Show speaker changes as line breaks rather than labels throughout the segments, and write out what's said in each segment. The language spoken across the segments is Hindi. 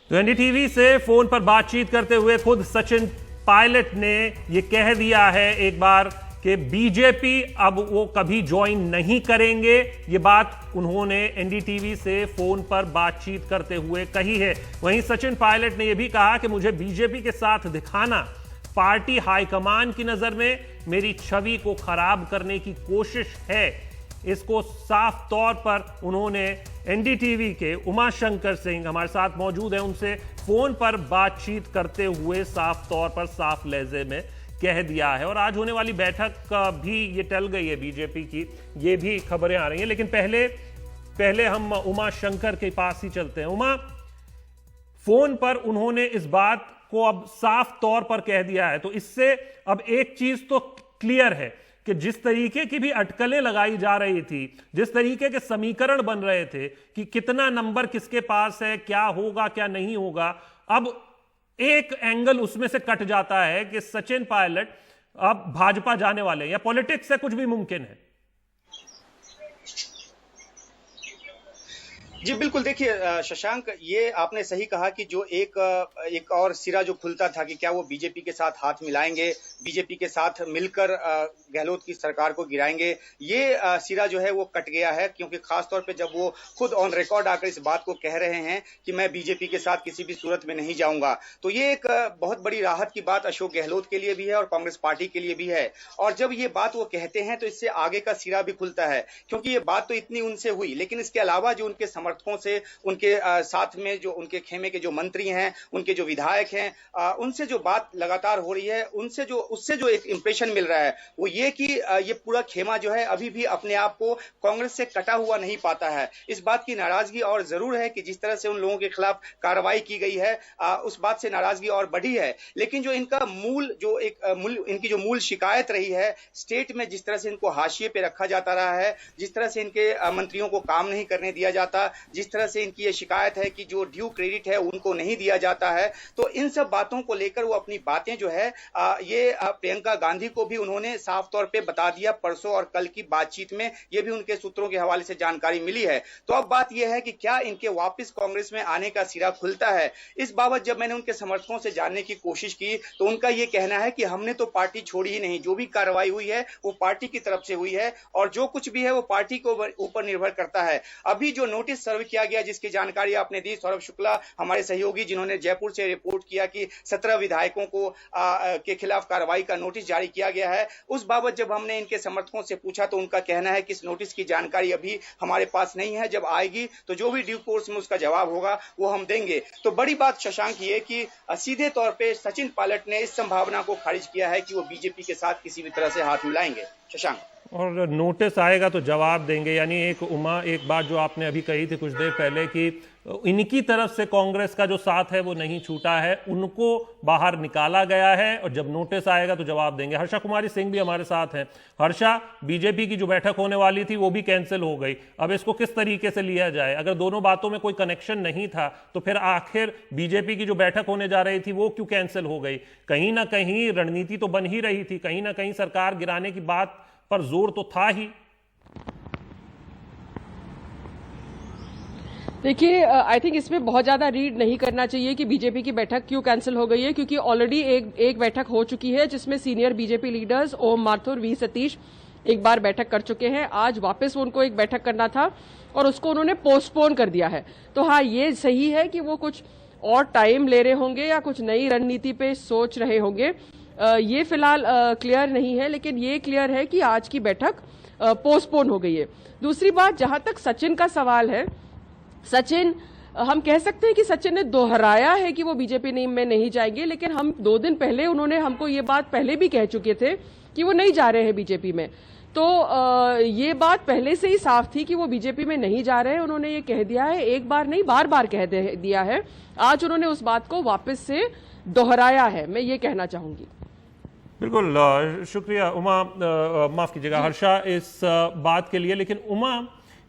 तो एनडीटीवी से फोन पर बातचीत करते हुए खुद सचिन पायलट ने यह कह दिया है एक बार कि बीजेपी अब वो कभी ज्वाइन नहीं करेंगे। ये बात उन्होंने एनडीटीवी से फोन पर बातचीत करते हुए कही है। वहीं सचिन पायलट ने यह भी कहा कि मुझे बीजेपी के साथ दिखाना पार्टी हाईकमान की नजर में मेरी छवि को खराब करने की कोशिश है। इसको साफ तौर पर उन्होंने एनडीटीवी के उमाशंकर सिंह हमारे साथ मौजूद हैं, उनसे फोन पर बातचीत करते हुए साफ तौर पर साफ लहजे में कह दिया है। और आज होने वाली बैठक भी ये टल गई है बीजेपी की, ये भी खबरें आ रही हैं। लेकिन पहले हम उमाशंकर के पास ही चलते हैं। उमा, फोन पर उन्होंने इस बात को अब साफ तौर पर कह दिया है, तो इससे अब एक चीज तो क्लियर है कि जिस तरीके की भी अटकलें लगाई जा रही थी, जिस तरीके के समीकरण बन रहे थे कि कितना नंबर किसके पास है, क्या होगा क्या नहीं होगा, अब एक एंगल उसमें से कट जाता है कि सचिन पायलट अब भाजपा जाने वाले हैं या पॉलिटिक्स से कुछ भी मुमकिन है।
जी बिल्कुल, देखिए शशांक, ये आपने सही कहा कि जो एक और सिरा जो खुलता था कि क्या वो बीजेपी के साथ हाथ मिलाएंगे, बीजेपी के साथ मिलकर गहलोत की सरकार को गिराएंगे, ये सिरा जो है वो कट गया है। क्योंकि खासतौर पे जब वो खुद ऑन रिकॉर्ड आकर इस बात को कह रहे हैं कि मैं बीजेपी के साथ किसी भी सूरत में नहीं जाऊंगा, तो ये एक बहुत बड़ी राहत की बात अशोक गहलोत के लिए भी है और कांग्रेस पार्टी के लिए भी है। और जब ये बात वो कहते हैं तो इससे आगे का सिरा भी खुलता है, क्योंकि ये बात तो इतनी उनसे हुई, लेकिन इसके अलावा जो उनके समर्थकों से, उनके साथ में जो उनके खेमे के जो मंत्री हैं, उनके जो विधायक हैं, उनसे जो बात लगातार हो रही है, उससे जो एक इंप्रेशन मिल रहा है वो ये कि ये पूरा खेमा जो है अभी भी अपने आप को कांग्रेस से कटा हुआ नहीं पाता है। इस बात की नाराजगी और जरूर है कि जिस तरह से उन लोगों के खिलाफ कार्रवाई की गई है, उस बात से नाराजगी और बढ़ी है। लेकिन जो इनका इनकी जो मूल शिकायत रही है, स्टेट में जिस तरह से इनको हाशिए पे रखा जाता रहा है, जिस तरह से इनके मंत्रियों को काम नहीं करने दिया जाता, जिस तरह से इनकी ये शिकायत है कि जो ड्यू क्रेडिट है उनको नहीं दिया जाता है, तो इन सब बातों को लेकर वो अपनी बातें जो है ये प्रियंका गांधी को भी उन्होंने साफ तौर पे बता दिया परसों और कल की बातचीत में। ये भी उनके सूत्रों के हवाले से जानकारी मिली है। तो अब बात यह है कि क्या इनके वापस कांग्रेस में आने का सिरा खुलता है। इस बाबत जब मैंने उनके समर्थकों से जानने की कोशिश की तो उनका यह कहना है कि हमने तो पार्टी छोड़ी ही नहीं, जो भी कार्रवाई हुई है वो पार्टी की तरफ से हुई है और जो कुछ भी है वो पार्टी के ऊपर निर्भर करता है। अभी जो नोटिस सर्व किया गया, जिसकी जानकारी आपने दी, सौरभ शुक्ला हमारे सहयोगी जिन्होंने जयपुर से रिपोर्ट किया कि 17 विधायकों को के खिलाफ कार्रवाई का नोटिस जारी किया गया है, उस बाबत जब हमने इनके समर्थकों से पूछा तो उनका कहना है कि इस नोटिस की जानकारी अभी हमारे पास नहीं है, जब आएगी तो जो भी ड्यू कोर्स में उसका जवाब होगा वो हम देंगे। तो बड़ी बात शशांक ये कि सीधे तौर पे सचिन पायलट ने इस संभावना को खारिज किया है कि वो बीजेपी के साथ किसी भी तरह से हाथ मिलाएंगे। शशांक,
और नोटिस आएगा तो जवाब देंगे, यानी एक बात जो आपने अभी कही थी कुछ देर पहले कि इनकी तरफ से कांग्रेस का जो साथ है वो नहीं छूटा है, उनको बाहर निकाला गया है और जब नोटिस आएगा तो जवाब देंगे। हर्षा कुमारी सिंह भी हमारे साथ हैं। हर्षा, बीजेपी की जो बैठक होने वाली थी वो भी कैंसिल हो गई, अब इसको किस तरीके से लिया जाए? अगर दोनों बातों में कोई कनेक्शन नहीं था तो फिर आखिर बीजेपी की जो बैठक होने जा रही थी वो क्यों कैंसिल हो गई? कहीं ना कहीं रणनीति तो बन ही रही थी, कहीं ना कहीं सरकार गिराने की बात पर जोर तो था ही।
देखिए, आई थिंक इसमें बहुत ज्यादा रीड नहीं करना चाहिए कि बीजेपी की बैठक क्यों कैंसिल हो गई है, क्योंकि ऑलरेडी एक बैठक हो चुकी है जिसमें senior BJP leaders Om Mathur, V Satish एक बार बैठक कर चुके हैं। आज वापस उनको एक बैठक करना था और उसको उन्होंने पोस्टपोन कर दिया है। तो हाँ, ये सही है कि वो कुछ और टाइम ले रहे होंगे या कुछ नई रणनीति पे सोच रहे होंगे, ये फिलहाल क्लियर नहीं है, लेकिन ये क्लियर है कि आज की बैठक पोस्टपोन हो गई है। दूसरी बात, जहां तक सचिन का सवाल है, सचिन, हम कह सकते हैं कि सचिन ने दोहराया है कि वो बीजेपी में नहीं जाएंगे, लेकिन हम 2 दिन पहले उन्होंने हमको ये बात पहले भी कह चुके थे कि वो नहीं जा रहे हैं बीजेपी में। तो ये बात पहले से ही साफ थी कि वो बीजेपी में नहीं जा रहे हैं। उन्होंने ये कह दिया है, एक बार नहीं बार बार कह दिया है। आज उन्होंने उस बात को वापस से दोहराया है, मैं ये कहना चाहूंगी।
बिल्कुल, शुक्रिया उमा, माफ कीजिएगा हर्षा, इस बात के लिए। लेकिन उमा,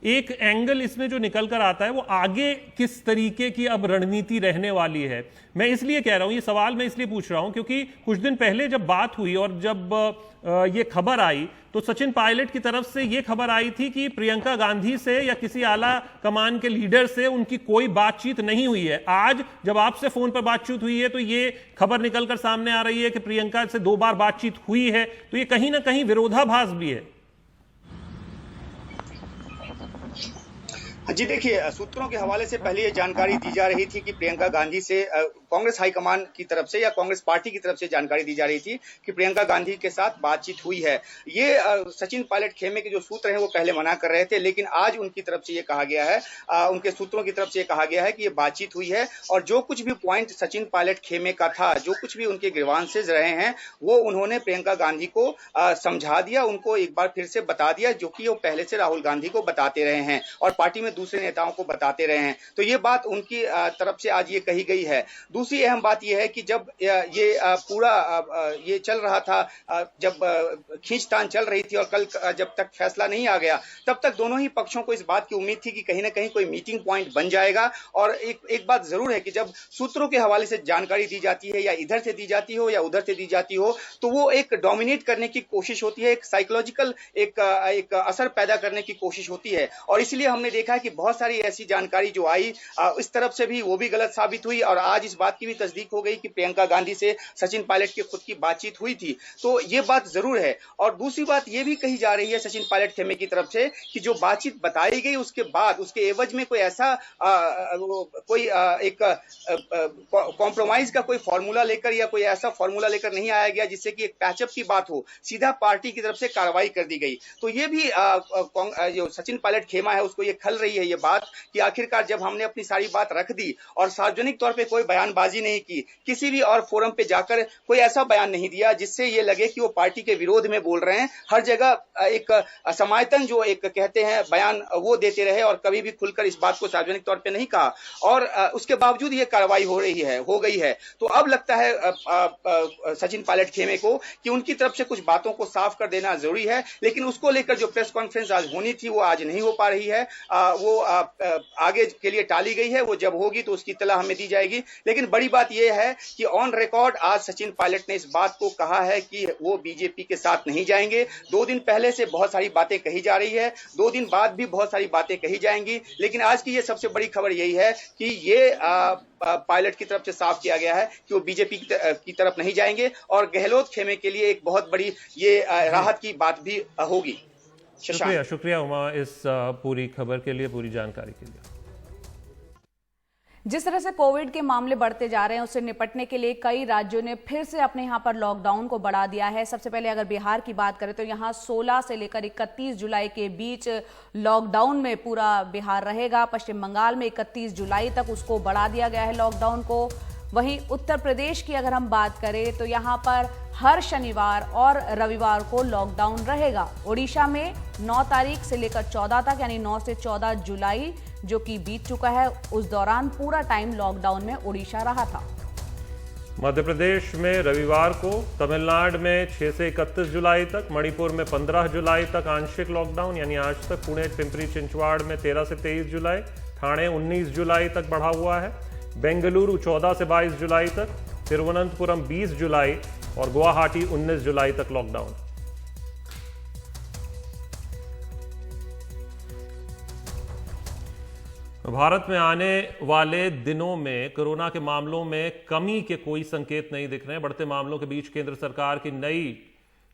एक एंगल इसमें जो निकल कर आता है वो आगे किस तरीके की अब रणनीति रहने वाली है। मैं इसलिए कह रहा हूं, ये सवाल मैं इसलिए पूछ रहा हूं क्योंकि कुछ दिन पहले जब बात हुई और जब ये खबर आई तो सचिन पायलट की तरफ से ये खबर आई थी कि प्रियंका गांधी से या किसी आला कमान के लीडर से उनकी कोई बातचीत नहीं हुई है। आज जब आपसे फोन पर बातचीत हुई है तो ये खबर निकलकर सामने आ रही है कि प्रियंका से 2 बार बातचीत हुई है, तो ये कहीं ना कहीं विरोधाभास भी है।
जी देखिए, सूत्रों के हवाले से पहले ये जानकारी दी जा रही थी कि प्रियंका गांधी से कांग्रेस हाईकमान की तरफ से या कांग्रेस पार्टी की तरफ से जानकारी दी जा रही थी कि प्रियंका गांधी के साथ बातचीत हुई है। ये सचिन पायलट खेमे के जो सूत्र हैं वो पहले मना कर रहे थे, लेकिन आज उनकी तरफ से ये कहा गया है, उनके सूत्रों की तरफ से ये कहा गया है कि ये बातचीत हुई है और जो कुछ भी पॉइंट सचिन पायलट खेमे का था, जो कुछ भी उनके ग्रीवांसेस रहे हैं, वो उन्होंने प्रियंका गांधी को समझा दिया, उनको एक बार फिर से बता दिया, जो कि वो पहले से राहुल गांधी को बताते रहे हैं और पार्टी में दूसरे नेताओं को बताते रहे हैं। तो ये बात उनकी तरफ से आज ये कही गई है। दूसरी अहम बात यह है कि जब ये पूरा ये चल रहा था, जब खींचतान चल रही थी और कल जब तक फैसला नहीं आ गया, तब तक दोनों ही पक्षों को इस बात की उम्मीद थी कि कहीं ना कहीं कोई मीटिंग पॉइंट बन जाएगा। और एक बात जरूर है कि जब सूत्रों के हवाले से जानकारी दी जाती है, या इधर से दी जाती हो या उधर से दी जाती हो, तो वो एक डोमिनेट करने की कोशिश होती है, एक साइकोलॉजिकल एक असर पैदा करने की कोशिश होती है। और इसलिए हमने देखा है कि बहुत सारी ऐसी जानकारी जो आई इस तरफ से भी, वो भी गलत साबित हुई और आज इस बात की भी तस्दीक हो गई कि प्रियंका गांधी से सचिन पायलट की खुद की बातचीत हुई थी। तो ये बात जरूर है। और दूसरी बात ये भी कही जा रही है सचिन पायलट खेमे की तरफ से कि जो बातचीत बताई गई उसके बाद उसके एवज में कोई ऐसा एक कॉम्प्रोमाइज का कोई फॉर्मूला लेकर या कोई ऐसा फॉर्मूला लेकर नहीं आया गया जिससे कि एक पैचअप की बात हो, सीधा पार्टी की तरफ से कार्रवाई कर दी गई। तो ये भी जो सचिन पायलट खेमा है उसको ये खल रही है ये बात कि आखिरकार जब हमने अपनी सारी बात रख दी और सार्वजनिक तौर पे कोई बयानबाजी नहीं की, किसी भी और फोरम पे जाकर कोई ऐसा बयान नहीं दिया जिससे ये लगे कि वो पार्टी के विरोध में बोल रहे हैं, हर जगह एक असमायतन जो एक कहते हैं बयान वो देते रहे और कभी भी खुलकर इस बात को सार्वजनिक तौर पे नहीं कहा, और उसके बावजूद ये कार्रवाई हो गई है। तो अब लगता है सचिन पायलट खेमे को कि उनकी तरफ से कुछ बातों को साफ कर देना जरूरी है, लेकिन उसको लेकर जो प्रेस कॉन्फ्रेंस आज होनी थी वो आज नहीं हो पा रही है, वो आगे के लिए टाली गई है। वो जब होगी तो उसकी इत्तला हमें दी जाएगी। लेकिन बड़ी बात यह है कि ऑन रिकॉर्ड आज सचिन पायलट ने इस बात को कहा है कि वो बीजेपी के साथ नहीं जाएंगे। 2 दिन पहले से बहुत सारी बातें कही जा रही है, 2 दिन बाद भी बहुत सारी बातें कही जाएंगी, लेकिन आज की ये सबसे बड़ी खबर यही है कि ये पायलट की तरफ से साफ किया गया है कि वो बीजेपी की तरफ नहीं जाएंगे और गहलोत खेमे के लिए एक बहुत बड़ी ये राहत की बात भी होगी।
शुक्रिया उमा इस पूरी खबर के लिए, पूरी जानकारी के लिए।
जिस तरह से कोविड के मामले बढ़ते जा रहे हैं उससे निपटने के लिए कई राज्यों ने फिर से अपने यहां पर लॉकडाउन को बढ़ा दिया है। सबसे पहले अगर बिहार की बात करें तो यहां 16 से लेकर 31 जुलाई के बीच लॉकडाउन में पूरा बिहार रहेगा। पश्चिम बंगाल में 31 जुलाई तक उसको बढ़ा दिया गया है लॉकडाउन को। वहीं उत्तर प्रदेश की अगर हम बात करें तो यहां पर हर शनिवार और रविवार को लॉकडाउन रहेगा। ओडिशा में 9 तारीख से लेकर 14 तक यानी 9 से 14 जुलाई जो कि बीत चुका है, उस दौरान पूरा टाइम लॉकडाउन में ओडिशा रहा था।
मध्य प्रदेश में रविवार को, तमिलनाडु में 6 से 31 जुलाई तक, मणिपुर में 15 जुलाई तक आंशिक लॉकडाउन यानी आज तक, पुणे पिंपरी चिंचवाड़ में 13 से 23 जुलाई, ठाणे 19 जुलाई तक बढ़ा हुआ है, बेंगलुरु 14 से 22 जुलाई तक, तिरुवनंतपुरम 20 जुलाई और गुवाहाटी 19 जुलाई तक लॉकडाउन। भारत में आने वाले दिनों में कोरोना के मामलों में कमी के कोई संकेत नहीं दिख रहे हैं। बढ़ते मामलों के बीच केंद्र सरकार की नई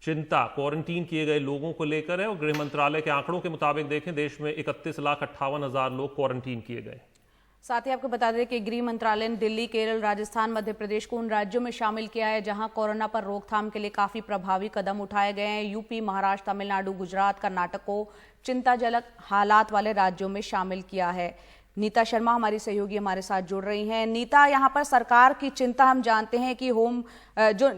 चिंता क्वारंटीन किए गए लोगों को लेकर है और गृह मंत्रालय के आंकड़ों के मुताबिक देखें देश में 31,58,000 लोग क्वारंटीन किए गए।
साथ ही आपको बता दें कि गृह मंत्रालय ने दिल्ली, केरल, राजस्थान, मध्य प्रदेश को उन राज्यों में शामिल किया है जहां कोरोना पर रोकथाम के लिए काफी प्रभावी कदम उठाए गए हैं। यूपी, महाराष्ट्र, तमिलनाडु, गुजरात, कर्नाटक को चिंताजनक हालात वाले राज्यों में शामिल किया है। नीता शर्मा हमारी सहयोगी हमारे साथ जुड़ रही हैं। नीता, यहाँ पर सरकार की चिंता हम जानते हैं कि जो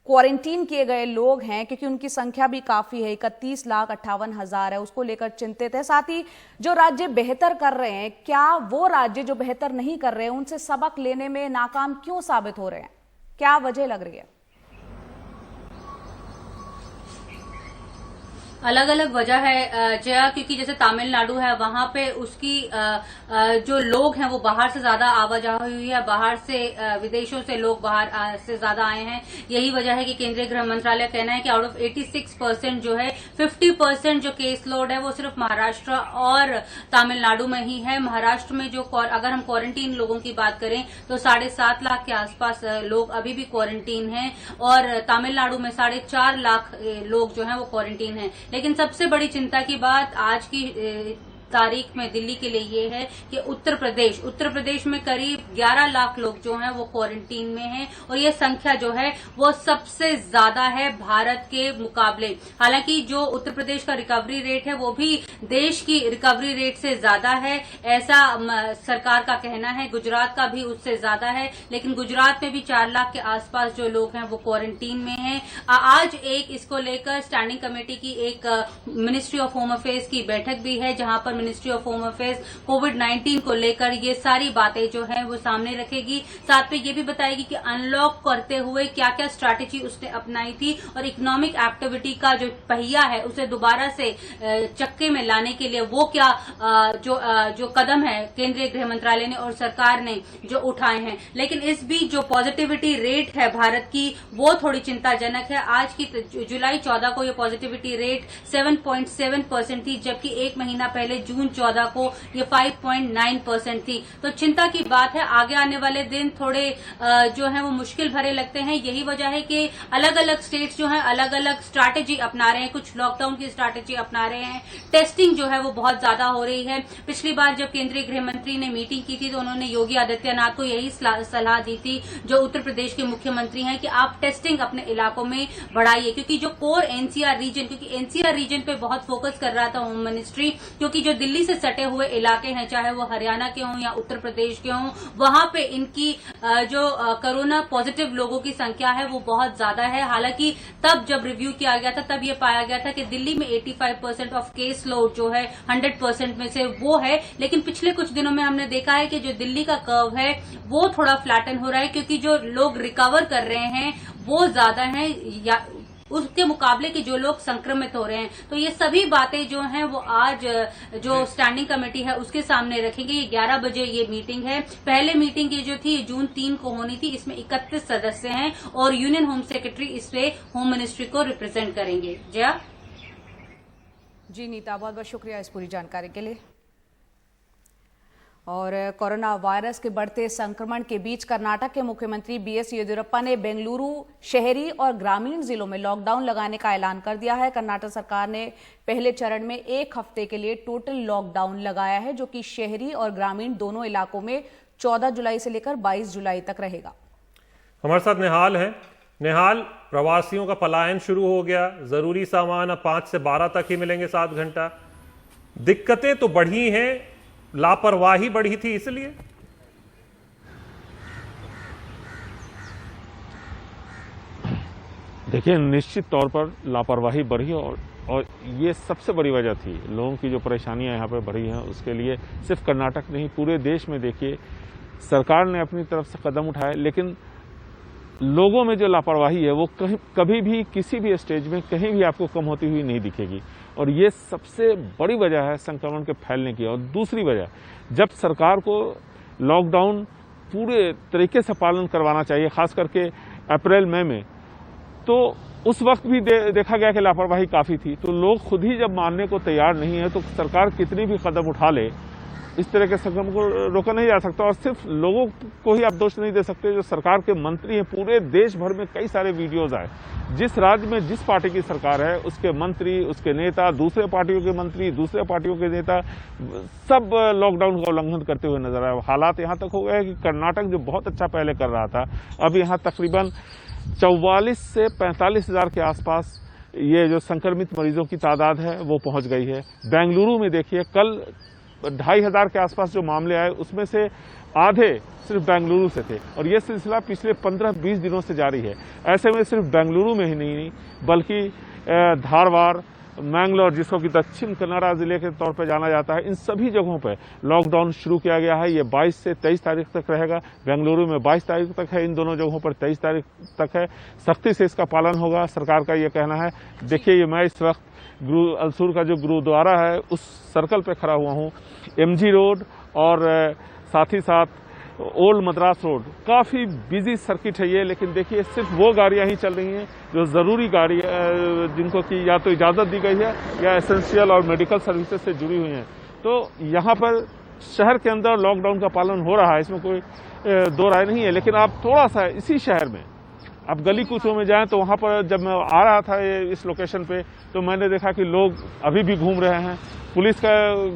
क्वारंटीन किए गए लोग हैं, क्योंकि उनकी संख्या भी काफी है, 31,58,000 है, उसको लेकर चिंतित है। साथ ही जो राज्य बेहतर कर रहे हैं, क्या वो राज्य जो बेहतर नहीं कर रहे हैं उनसे सबक लेने में नाकाम क्यों साबित हो रहे हैं? क्या वजह लग रही है? अलग अलग वजह है जया, क्योंकि जैसे तमिलनाडु है वहां पे उसकी जो लोग हैं वो बाहर से ज्यादा आवाजाही हुई है, बाहर से विदेशों से लोग बाहर से ज्यादा आए हैं। यही वजह है कि केंद्रीय गृह मंत्रालय कहना है कि आउट ऑफ 86% जो है 50% जो केस लोड है वो सिर्फ महाराष्ट्र और तमिलनाडु में ही है। महाराष्ट्र में जो अगर हम क्वारंटीन लोगों की बात करें तो 7.5 लाख के आसपास लोग अभी भी क्वारंटीन हैं और तमिलनाडु में 4.5 लाख लोग जो हैं वो क्वारंटीन हैं। लेकिन सबसे बड़ी चिंता की बात आज की तारीख में दिल्ली के लिए ये है कि उत्तर प्रदेश में करीब 11 लाख लोग जो हैं वो क्वारंटीन में हैं और ये संख्या जो है वो सबसे ज्यादा है भारत के मुकाबले। हालांकि जो उत्तर प्रदेश का रिकवरी रेट है वो भी देश की रिकवरी रेट से ज्यादा है, ऐसा सरकार का कहना है। गुजरात का भी उससे ज्यादा है, लेकिन गुजरात में भी 4 लाख के आसपास जो लोग हैं वो क्वारंटीन में हैं। आज एक इसको लेकर स्टैंडिंग कमेटी की एक मिनिस्ट्री ऑफ होम अफेयर्स की बैठक भी है, जहां पर मिनिस्ट्री ऑफ होम अफेयर्स कोविड-19 को लेकर ये सारी बातें जो है वो सामने रखेगी। साथ में ये भी बताएगी कि अनलॉक करते हुए क्या क्या स्ट्रैटेजी उसने अपनाई थी और इकोनॉमिक एक्टिविटी का जो पहिया है उसे दोबारा से चक्के में लाने के लिए वो क्या जो कदम है केंद्रीय गृह मंत्रालय ने और सरकार ने जो उठाए हैं। लेकिन इस बीच जो पॉजिटिविटी रेट है भारत की वो थोड़ी चिंताजनक है। आज की जुलाई 14 को ये पॉजिटिविटी रेट 7.7% थी, जबकि एक महीना पहले जून 14 को ये 5.9% थी। तो चिंता की बात है, आगे आने वाले दिन थोड़े जो है वो मुश्किल भरे लगते हैं। यही वजह है कि अलग अलग स्टेट्स जो है अलग अलग स्ट्रैटेजी अपना रहे हैं, कुछ लॉकडाउन की स्ट्रैटेजी अपना रहे हैं। टेस्टिंग जो है वो बहुत ज्यादा हो रही है। पिछली बार जब केंद्रीय गृह मंत्री ने मीटिंग की थी तो उन्होंने योगी आदित्यनाथ को यही सलाह दी थी, जो उत्तर प्रदेश के मुख्यमंत्री हैं, कि आप टेस्टिंग अपने इलाकों में बढ़ाइए, क्योंकि जो कोर एनसीआर रीजन, क्योंकि एनसीआर रीजन पे बहुत फोकस कर रहा था होम मिनिस्ट्री, क्योंकि जो दिल्ली से सटे हुए इलाके हैं, चाहे वो हरियाणा के हों या उत्तर प्रदेश के हों, वहां पे इनकी जो कोरोना पॉजिटिव लोगों की संख्या है वो बहुत ज्यादा है। हालांकि तब जब रिव्यू किया गया था तब ये पाया गया था कि दिल्ली में 85% ऑफ केस लोड जो है 100% में से वो है। लेकिन पिछले कुछ दिनों में हमने देखा है कि जो दिल्ली का कर्व है वो थोड़ा फ्लैटन हो रहा है, क्योंकि जो लोग रिकवर कर रहे हैं वो ज्यादा हैं या उसके मुकाबले के जो लोग संक्रमित हो रहे हैं। तो ये सभी बातें जो हैं वो आज जो स्टैंडिंग कमेटी है उसके सामने रखेंगे। ये 11 बजे ये मीटिंग है। पहले मीटिंग ये जो थी जून 3 को होनी थी, इसमें 31 सदस्य हैं और यूनियन होम सेक्रेटरी इससे होम मिनिस्ट्री को रिप्रेजेंट करेंगे। जया
जी नीता, बहुत बहुत शुक्रिया इस पूरी जानकारी के लिए। और कोरोना वायरस के बढ़ते संक्रमण के बीच कर्नाटक के मुख्यमंत्री बीएस येदियुरप्पा ने बेंगलुरु शहरी और ग्रामीण जिलों में लॉकडाउन लगाने का ऐलान कर दिया है। कर्नाटक सरकार ने पहले चरण में 1 हफ्ते के लिए टोटल लॉकडाउन लगाया है, जो कि शहरी और ग्रामीण दोनों इलाकों में 14 जुलाई से लेकर 22 जुलाई तक रहेगा।
हमारे साथ निहाल है। निहाल, प्रवासियों का पलायन शुरू हो गया, जरूरी सामान अब 5 से 12 तक ही मिलेंगे 7 घंटा। दिक्कतें तो बढ़ी हैं, लापरवाही बढ़ी थी इसलिए?
देखिए, निश्चित तौर पर लापरवाही बढ़ी और ये सबसे बड़ी वजह थी। लोगों की जो परेशानियां यहाँ पे बढ़ी हैं उसके लिए सिर्फ कर्नाटक नहीं पूरे देश में देखिए सरकार ने अपनी तरफ से कदम उठाए, लेकिन लोगों में जो लापरवाही है वो कभी भी किसी भी स्टेज में कहीं भी आपको कम होती हुई नहीं दिखेगी और ये सबसे बड़ी वजह है संक्रमण के फैलने की। और दूसरी वजह, जब सरकार को लॉकडाउन पूरे तरीके से पालन करवाना चाहिए, खास करके अप्रैल मई में, तो उस वक्त भी देखा गया कि लापरवाही काफ़ी थी। तो लोग खुद ही जब मानने को तैयार नहीं है तो सरकार कितनी भी कदम उठा ले, इस तरह के संक्रमण को रोका नहीं जा सकता। और सिर्फ लोगों को ही आप दोष नहीं दे सकते, जो सरकार के मंत्री हैं, पूरे देश भर में कई सारे वीडियोज आए। जिस राज्य में जिस पार्टी की सरकार है उसके मंत्री, उसके नेता, दूसरे पार्टियों के मंत्री, दूसरे पार्टियों के नेता सब लॉकडाउन का उल्लंघन करते हुए नजर आए। हालात यहाँ तक हो गए कि कर्नाटक जो बहुत अच्छा पहले कर रहा था, अब यहाँ तकरीबन 44 से 45 हजार के आसपास ये जो संक्रमित मरीजों की तादाद है वो पहुंच गई है। बेंगलुरु में देखिए कल 2500 के आसपास जो मामले आए उसमें से आधे सिर्फ बेंगलुरु से थे और ये सिलसिला पिछले 15-20 दिनों से जारी है। ऐसे में सिर्फ बेंगलुरु में ही नहीं बल्कि धारवाड़, मैंगलोर, जिसको कि दक्षिण कन्नड़ा जिले के तौर पर जाना जाता है, इन सभी जगहों पर लॉकडाउन शुरू किया गया है। ये 22 से 23 तारीख तक रहेगा। बेंगलुरु में 22 तारीख तक है, इन दोनों जगहों पर 23 तारीख तक है। सख्ती से इसका पालन होगा, सरकार का ये कहना है। देखिए, ये मैं इस वक्त अलसूर का जो गुरुद्वारा है उस सर्कल पे खड़ा हुआ हूँ। MG रोड और साथ ही साथ ओल्ड मद्रास रोड काफ़ी बिजी सर्किट है ये, लेकिन देखिए सिर्फ वो गाड़ियां ही चल रही हैं जो ज़रूरी गाड़ी जिनको कि या तो इजाज़त दी गई है या एसेंशियल और मेडिकल सर्विसेज से जुड़ी हुई हैं। तो यहाँ पर शहर के अंदर लॉकडाउन का पालन हो रहा है, इसमें कोई दो राय नहीं है। लेकिन आप थोड़ा सा इसी शहर में आप गली कूचों में जाएं तो वहाँ पर जब मैं आ रहा था इस लोकेशन पे तो मैंने देखा कि लोग अभी भी घूम रहे हैं। पुलिस का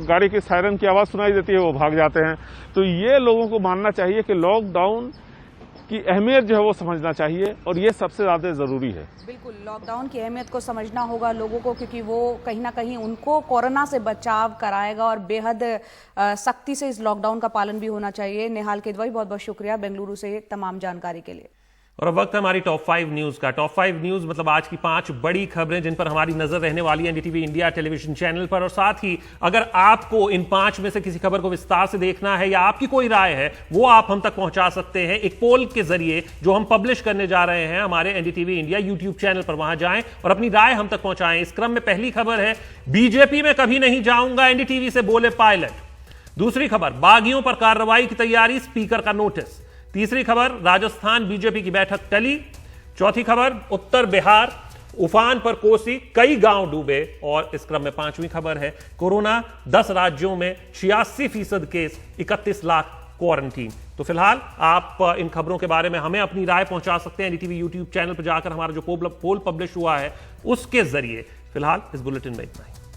गाड़ी की सायरन की आवाज़ सुनाई देती है, वो भाग जाते हैं। तो ये लोगों को मानना चाहिए कि लॉकडाउन की अहमियत जो है वो समझना चाहिए और ये सबसे ज़्यादा ज़रूरी है।
बिल्कुल, लॉकडाउन की अहमियत को समझना होगा लोगों को, क्योंकि वो कहीं ना कहीं उनको कोरोना से बचाव कराएगा और बेहद सख्ती से इस लॉकडाउन का पालन भी होना चाहिए। नेहाल किदवई, बहुत बहुत शुक्रिया बेंगलुरु से तमाम जानकारी के लिए।
और अब वक्त है हमारी टॉप 5 न्यूज का। टॉप 5 न्यूज मतलब आज की 5 बड़ी खबरें जिन पर हमारी नजर रहने वाली है एनडीटीवी इंडिया टेलीविजन चैनल पर। और साथ ही अगर आपको इन 5 में से किसी खबर को विस्तार से देखना है या आपकी कोई राय है वो आप हम तक पहुंचा सकते हैं एक पोल के जरिए जो हम पब्लिश करने जा रहे हैं हमारे एनडीटीवी इंडिया यूट्यूब चैनल पर। वहां जाएं और अपनी राय हम तक पहुंचाएं। इस क्रम में पहली खबर है, बीजेपी में कभी नहीं जाऊंगा, एनडीटीवी से बोले पायलट। दूसरी खबर, बागियों पर कार्रवाई की तैयारी, स्पीकर का नोटिस। तीसरी खबर, राजस्थान बीजेपी की बैठक टली। चौथी खबर, उत्तर बिहार उफान पर कोसी, कई गांव डूबे। और इस क्रम में 5वीं खबर है, कोरोना 10 राज्यों में 86% केस, 31 लाख क्वारंटीन। तो फिलहाल आप इन खबरों के बारे में हमें अपनी राय पहुंचा सकते हैं एनडीटीवी यूट्यूब चैनल पर जाकर। हमारा जो पोल पब्लिश हुआ है उसके जरिए। फिलहाल इस बुलेटिन में इतना ही।